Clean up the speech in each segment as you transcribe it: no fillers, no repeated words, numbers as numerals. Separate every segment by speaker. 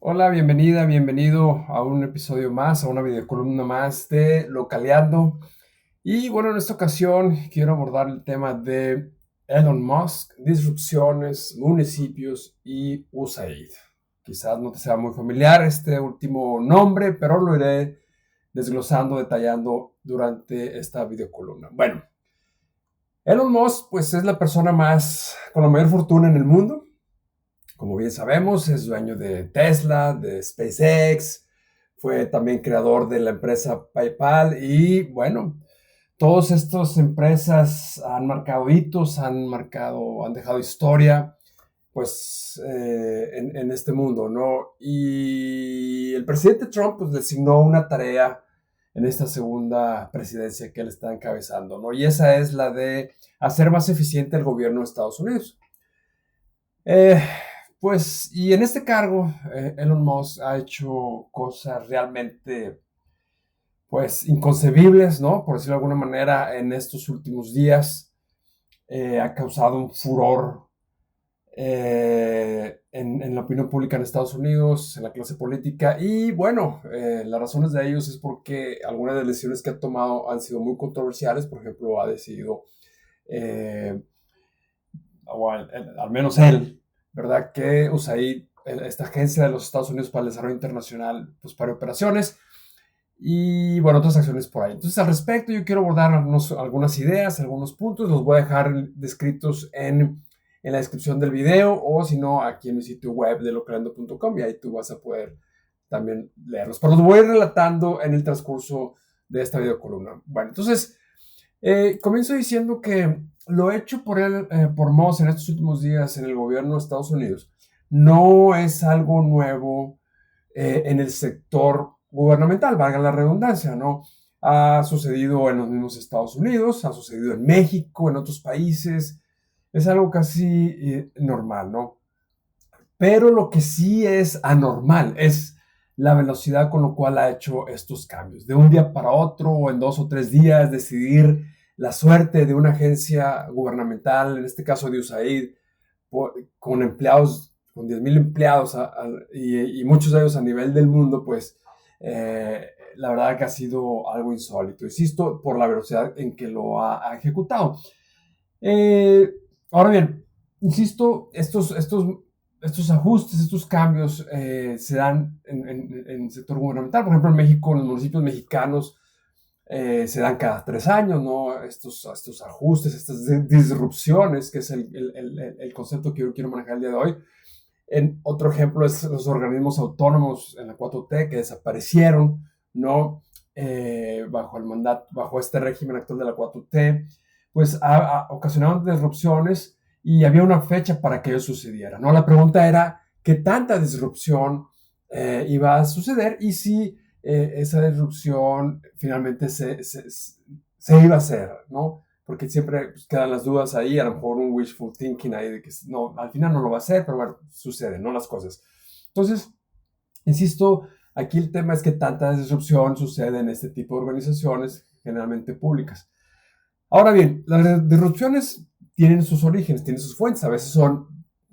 Speaker 1: Hola, bienvenida, bienvenido a un episodio más, a una videocolumna más de Localeando. Y bueno, en esta ocasión quiero abordar el tema de Elon Musk, disrupciones, municipios y USAID. Quizás no te sea muy familiar este último nombre, pero lo iré desglosando, detallando durante esta videocolumna. Bueno, Elon Musk pues es la persona con la mayor fortuna en el mundo. Como bien sabemos, es dueño de Tesla, de SpaceX, fue también creador de la empresa PayPal y bueno, todas estas empresas han marcado hitos, han dejado historia, pues en este mundo, ¿no? Y el presidente Trump pues le asignó una tarea en esta segunda presidencia que él está encabezando, ¿no? Y esa es la de hacer más eficiente el gobierno de Estados Unidos. Eh, pues, y en este cargo, Elon Musk ha hecho cosas realmente, pues, inconcebibles, ¿no? Por decirlo de alguna manera, en estos últimos días. Ha causado un furor en la opinión pública en Estados Unidos, en la clase política. Y bueno, las razones de ellos es porque algunas de las decisiones que ha tomado han sido muy controversiales. Por ejemplo, ha decidido, eh, o al menos él, ¿verdad? Que USAID, esta agencia de los Estados Unidos para el Desarrollo Internacional, pues para operaciones y bueno, otras acciones por ahí. Entonces, al respecto, yo quiero abordar algunas ideas, algunos puntos, los voy a dejar descritos en la descripción del video o si no, aquí en mi sitio web de localando.com y ahí tú vas a poder también leerlos. Pero los voy a ir relatando en el transcurso de esta videocolumna. Bueno, entonces, comienzo diciendo que lo hecho por Moss en estos últimos días en el gobierno de Estados Unidos no es algo nuevo en el sector gubernamental, valga la redundancia, ¿no? Ha sucedido en los mismos Estados Unidos, ha sucedido en México, en otros países, es algo casi normal, ¿no? Pero lo que sí es anormal es la velocidad con la cual ha hecho estos cambios. De un día para otro o en 2 o 3 días decidir la suerte de una agencia gubernamental, en este caso de USAID, con empleados, con 10,000 empleados y muchos de ellos a nivel del mundo, pues la verdad que ha sido algo insólito. Insisto, por la velocidad en que lo ha ejecutado. Eh, Ahora bien, insisto, estos ajustes, estos cambios se dan en el sector gubernamental. Por ejemplo, en México, en los municipios mexicanos, se dan cada 3 años, ¿no? Estos ajustes, estas disrupciones, que es el concepto que yo quiero manejar el día de hoy. Otro ejemplo es los organismos autónomos en la 4T que desaparecieron, ¿no? Bajo el mandato, bajo este régimen actual de la 4T, pues ocasionaron disrupciones y había una fecha para que eso sucediera, ¿no? La pregunta era qué tanta disrupción iba a suceder y si esa disrupción finalmente se iba a hacer, ¿no? Porque siempre pues, quedan las dudas ahí, a lo mejor un wishful thinking ahí de que no, al final no lo va a hacer, pero bueno, suceden, ¿no? Las cosas. Entonces, insisto, aquí el tema es que tanta disrupción sucede en este tipo de organizaciones, generalmente públicas. Ahora bien, las disrupciones tienen sus orígenes, tienen sus fuentes, a veces son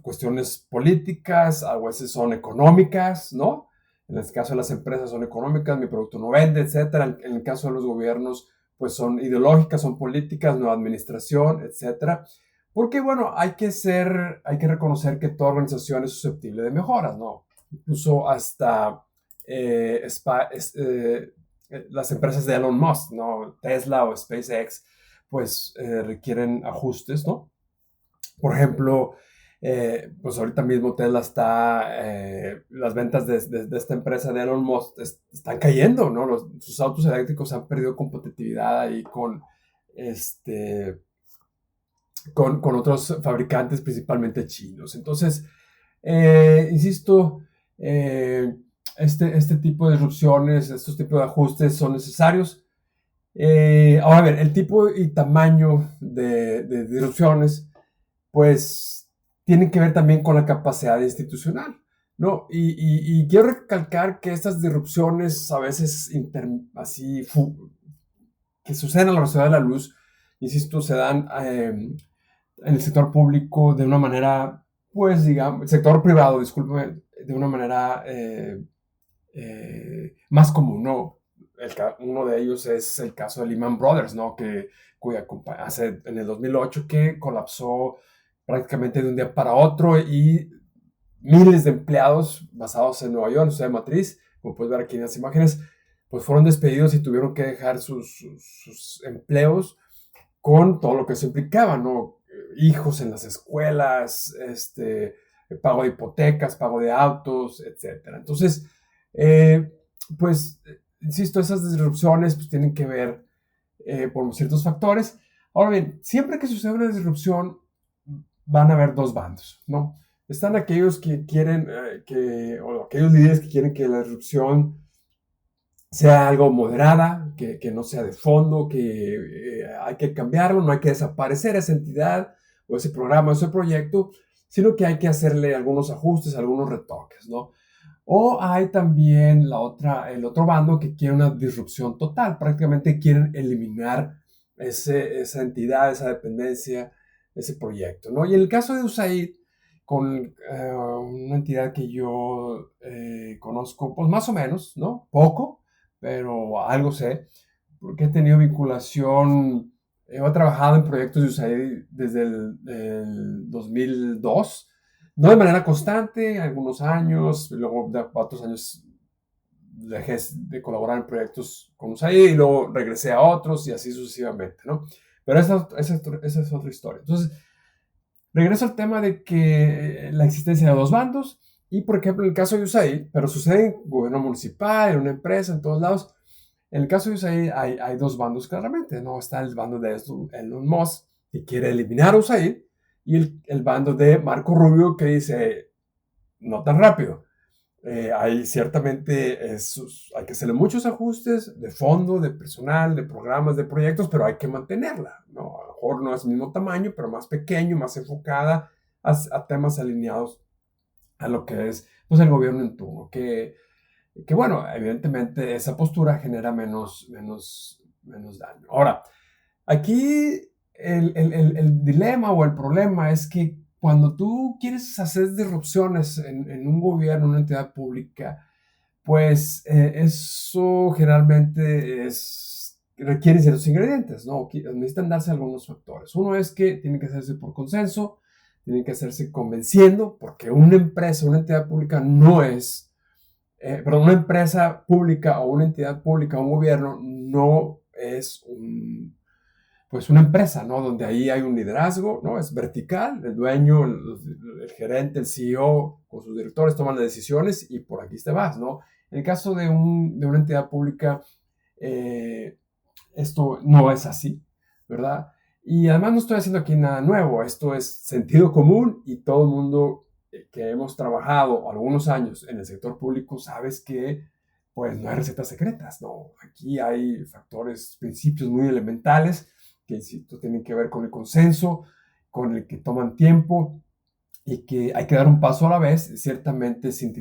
Speaker 1: cuestiones políticas, a veces son económicas, ¿no? En el caso de las empresas son económicas, mi producto no vende, etcétera. En el caso de los gobiernos, pues son ideológicas, son políticas, nueva administración, etcétera. Porque, bueno, hay que reconocer que toda organización es susceptible de mejoras, ¿no? Incluso hasta las empresas de Elon Musk, ¿no? Tesla o SpaceX, pues requieren ajustes, ¿no? Por ejemplo, pues ahorita mismo Tesla las ventas de esta empresa de Elon Musk están cayendo, ¿no? Sus autos eléctricos han perdido competitividad ahí con otros fabricantes, principalmente chinos. Entonces, insisto, eh, este tipo de disrupciones, estos tipos de ajustes son necesarios. Ahora, a ver, el tipo y tamaño de disrupciones, pues, tienen que ver también con la capacidad institucional, ¿no? Y quiero recalcar que estas disrupciones a veces que suceden a la velocidad de la luz, insisto, se dan en el sector público de una manera, pues, digamos, el sector privado, discúlpeme, de una manera más común, ¿no? Uno de ellos es el caso de Lehman Brothers, ¿no? Hace en el 2008 que colapsó prácticamente de un día para otro y miles de empleados basados en Nueva York, en su ciudad matriz, como puedes ver aquí en las imágenes, pues fueron despedidos y tuvieron que dejar sus empleos con todo lo que eso implicaba, ¿no? Hijos en las escuelas, pago de hipotecas, pago de autos, etcétera. Entonces, pues, insisto, esas disrupciones pues, tienen que ver por ciertos factores. Ahora bien, siempre que sucede una disrupción, van a haber dos bandos, ¿no? Están aquellos que quieren, o aquellos líderes que quieren que la disrupción sea algo moderada, que no sea de fondo, que hay que cambiarlo, no hay que desaparecer esa entidad o ese programa, ese proyecto, sino que hay que hacerle algunos ajustes, algunos retoques, ¿no? O hay también el otro bando que quiere una disrupción total, prácticamente quieren eliminar esa entidad, esa dependencia, ese proyecto, ¿no? Y en el caso de USAID, con una entidad que yo conozco, pues más o menos, ¿no? Poco, pero algo sé, porque he tenido vinculación, he trabajado en proyectos de USAID desde el 2002, no de manera constante, algunos años, luego de 4 años dejé de colaborar en proyectos con USAID y luego regresé a otros y así sucesivamente, ¿no? Pero esa es otra historia. Entonces, regreso al tema de que la existencia de dos bandos y, por ejemplo, en el caso de USAID, pero sucede en gobierno municipal, en una empresa, en todos lados. En el caso de USAID hay dos bandos claramente, ¿no? Está el bando de Elon Musk, que quiere eliminar a USAID, y el bando de Marco Rubio, que dice, no tan rápido. Hay ciertamente, hay que hacerle muchos ajustes de fondo, de personal, de programas, de proyectos, pero hay que mantenerla, ¿no? A lo mejor no es el mismo tamaño, pero más pequeño, más enfocada a temas alineados a lo que es pues, el gobierno en turno, que bueno, evidentemente esa postura genera menos daño. Ahora, aquí el dilema o el problema es que cuando tú quieres hacer disrupciones en un gobierno, en una entidad pública, pues eso generalmente requiere ciertos ingredientes, ¿no? Necesitan darse algunos factores. Uno es que tiene que hacerse por consenso, tiene que hacerse convenciendo, porque una empresa, una entidad pública no es, perdón, una empresa pública o una entidad pública o un gobierno no es pues una empresa, ¿no? Donde ahí hay un liderazgo, ¿no? Es vertical, el dueño, el gerente, el CEO, con sus directores toman las decisiones y por aquí te vas, ¿no? En el caso de una entidad pública, esto no es así, ¿verdad? Y además no estoy haciendo aquí nada nuevo, esto es sentido común y todo el mundo que hemos trabajado algunos años en el sector público sabes que pues no hay recetas secretas, ¿no? Aquí hay factores, principios muy elementales que, insisto, tienen que ver con el consenso, con el que toman tiempo y que hay que dar un paso a la vez, ciertamente sin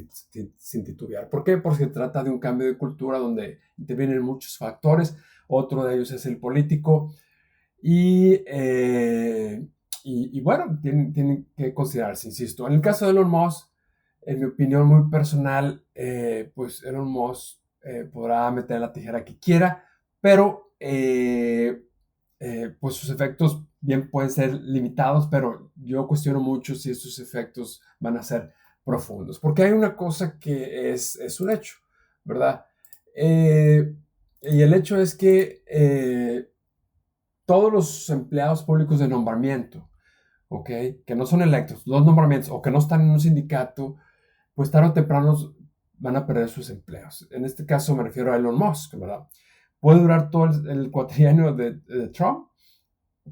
Speaker 1: titubear. ¿Por qué? Porque se trata de un cambio de cultura donde intervienen muchos factores, otro de ellos es el político y bueno, tienen que considerarse, insisto. En el caso de Elon Musk, en mi opinión muy personal, pues Elon Musk podrá meter la tijera que quiera, pero pues sus efectos bien pueden ser limitados, pero yo cuestiono mucho si estos efectos van a ser profundos, porque hay una cosa que es un hecho, ¿verdad? Y el hecho es que todos los empleados públicos de nombramiento, ¿ok? Que no son electos, los nombramientos o que no están en un sindicato, pues tarde o temprano van a perder sus empleos. En este caso me refiero a Elon Musk, ¿verdad? Puede durar todo el cuatrienio de Trump,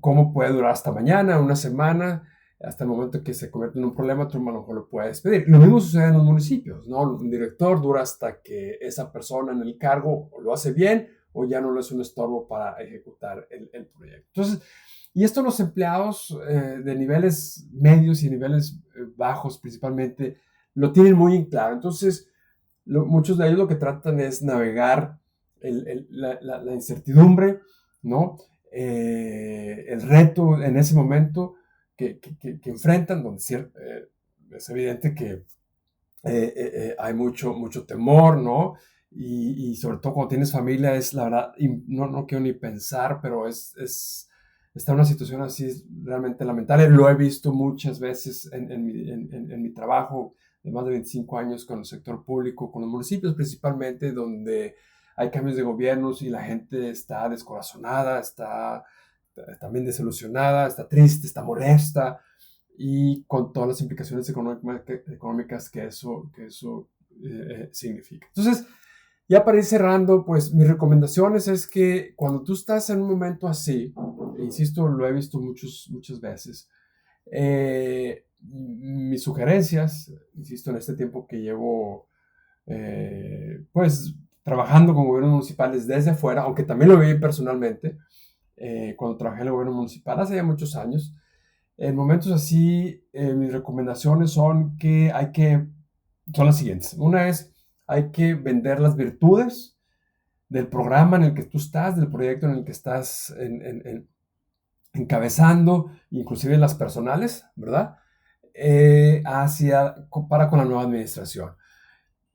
Speaker 1: como puede durar hasta mañana, una semana, hasta el momento que se convierte en un problema, Trump a lo mejor lo puede despedir. Lo mismo sucede en los municipios, ¿no? Un director dura hasta que esa persona en el cargo lo hace bien o ya no es un estorbo para ejecutar el proyecto. Entonces, y esto los empleados de niveles medios y niveles bajos principalmente lo tienen muy en claro. Entonces, muchos de ellos lo que tratan es navegar la incertidumbre, ¿no? El reto en ese momento que enfrentan, donde es evidente que hay mucho temor, ¿no? Y sobre todo cuando tienes familia, es la verdad, no quiero ni pensar, pero está en una situación así realmente lamentable. Lo he visto muchas veces en mi trabajo de más de 25 años con el sector público, con los municipios principalmente, donde hay cambios de gobiernos y la gente está descorazonada, está también desilusionada, está triste, está molesta, y con todas las implicaciones económicas que eso significa. Entonces, ya para ir cerrando, pues mis recomendaciones es que cuando tú estás en un momento así, insisto, lo he visto muchas veces, mis sugerencias, insisto, en este tiempo que llevo, pues, trabajando con gobiernos municipales desde afuera, aunque también lo vi personalmente, cuando trabajé en el gobierno municipal hace ya muchos años, en momentos así, mis recomendaciones son las siguientes. Una es, hay que vender las virtudes del programa en el que tú estás, del proyecto en el que estás encabezando, inclusive las personales, ¿verdad? Para con la nueva administración.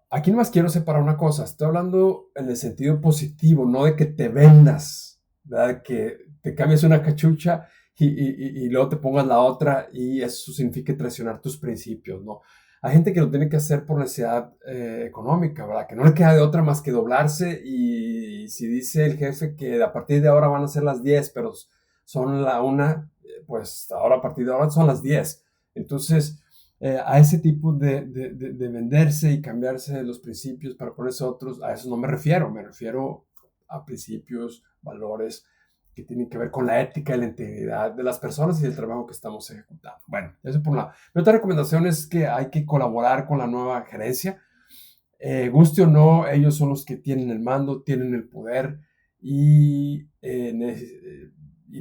Speaker 1: Aquí nomás quiero separar una cosa. Estoy hablando en el sentido positivo, no de que te vendas, ¿verdad? Que te cambies una cachucha y luego te pongas la otra y eso significa traicionar tus principios, ¿no? Hay gente que lo tiene que hacer por necesidad económica, ¿verdad? Que no le queda de otra más que doblarse, y si dice el jefe que a partir de ahora van a ser las 10, pero son la 1, pues ahora a partir de ahora son las 10. Entonces, a ese tipo de venderse y cambiarse los principios para ponerse otros, a eso no me refiero a principios, valores que tienen que ver con la ética y la integridad de las personas y del trabajo que estamos ejecutando. Bueno, eso por un lado. Mi otra recomendación es que hay que colaborar con la nueva gerencia. Guste o no, ellos son los que tienen el mando, tienen el poder, y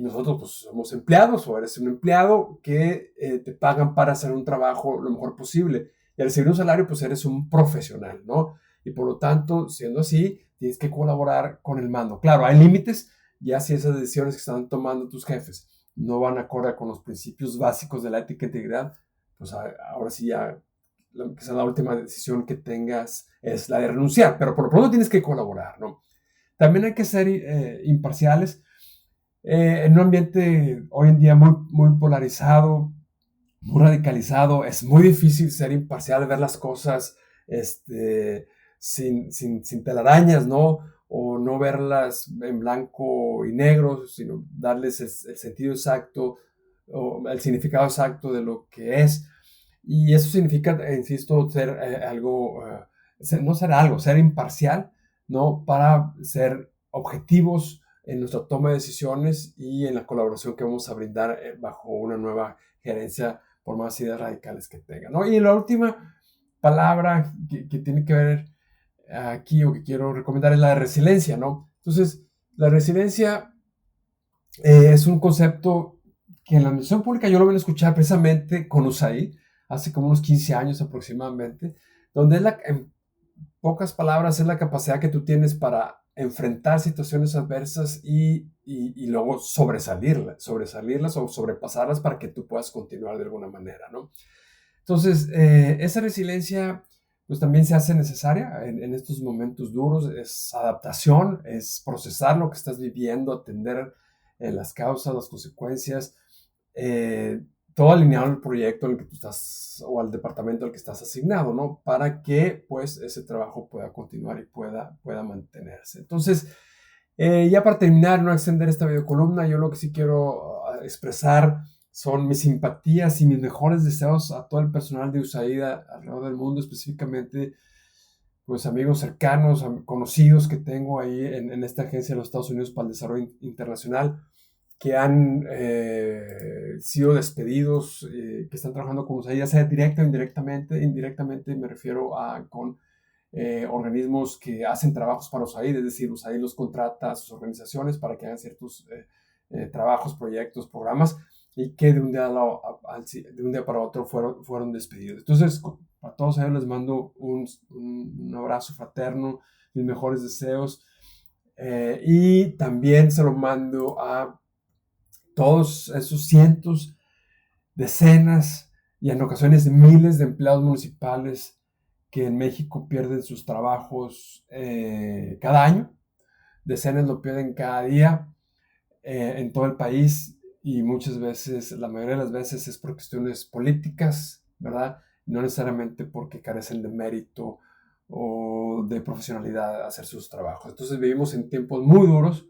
Speaker 1: nosotros pues somos empleados, o eres un empleado que te pagan para hacer un trabajo lo mejor posible, y al recibir un salario pues eres un profesional, ¿no? Y por lo tanto, siendo así, tienes que colaborar con el mando. Claro, hay límites, ya si esas decisiones que están tomando tus jefes no van acorde con los principios básicos de la ética e integridad, pues ahora sí ya quizá la última decisión que tengas es la de renunciar, pero por lo pronto tienes que colaborar, ¿no? También hay que ser imparciales. En un ambiente hoy en día muy polarizado, muy radicalizado, es muy difícil ser imparcial, ver las cosas sin telarañas, ¿no? O no verlas en blanco y negro, sino darles el sentido exacto o el significado exacto de lo que es. Y eso significa, insisto, ser ser imparcial, ¿no? Para ser objetivos en nuestra toma de decisiones y en la colaboración que vamos a brindar bajo una nueva gerencia, por más ideas radicales que tenga, ¿no? Y la última palabra que tiene que ver aquí, o que quiero recomendar, es la de resiliencia, ¿no? Entonces, la resiliencia es un concepto que en la administración pública yo lo voy a escuchar precisamente con USAID, hace como unos 15 años aproximadamente, donde en pocas palabras es la capacidad que tú tienes para enfrentar situaciones adversas y luego sobresalirlas o sobrepasarlas para que tú puedas continuar de alguna manera, ¿no? Entonces, esa resiliencia pues también se hace necesaria en estos momentos duros. Es adaptación, es procesar lo que estás viviendo, atender las causas, las consecuencias, eh, todo alineado al proyecto en el que tú estás o al departamento al que estás asignado, ¿no? Para que pues ese trabajo pueda continuar y pueda mantenerse. Entonces, ya para terminar, no extender esta videocolumna, yo lo que sí quiero expresar son mis simpatías y mis mejores deseos a todo el personal de USAID alrededor del mundo, específicamente pues amigos cercanos, conocidos que tengo ahí en esta agencia de los Estados Unidos para el Desarrollo Internacional, que han sido despedidos, que están trabajando con USAID, ya sea directa o indirectamente me refiero a con organismos que hacen trabajos para USAID, es decir, USAID los contrata a sus organizaciones para que hagan ciertos trabajos, proyectos, programas, y que de un día para otro fueron despedidos. Entonces, a todos ellos les mando un abrazo fraterno, mis mejores deseos, y también se lo mando a todos esos cientos, decenas y en ocasiones miles de empleados municipales que en México pierden sus trabajos cada año, decenas lo pierden cada día en todo el país y muchas veces, la mayoría de las veces es por cuestiones políticas, ¿verdad? No necesariamente porque carecen de mérito o de profesionalidad a hacer sus trabajos. Entonces vivimos en tiempos muy duros,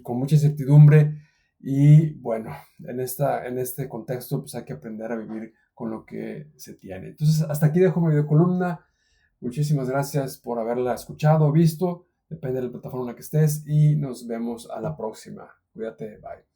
Speaker 1: con mucha incertidumbre y bueno, en este contexto pues hay que aprender a vivir con lo que se tiene. Entonces hasta aquí dejo mi video columna. Muchísimas gracias por haberla escuchado o visto. Depende de la plataforma en la que estés y nos vemos a la próxima. Cuídate, bye.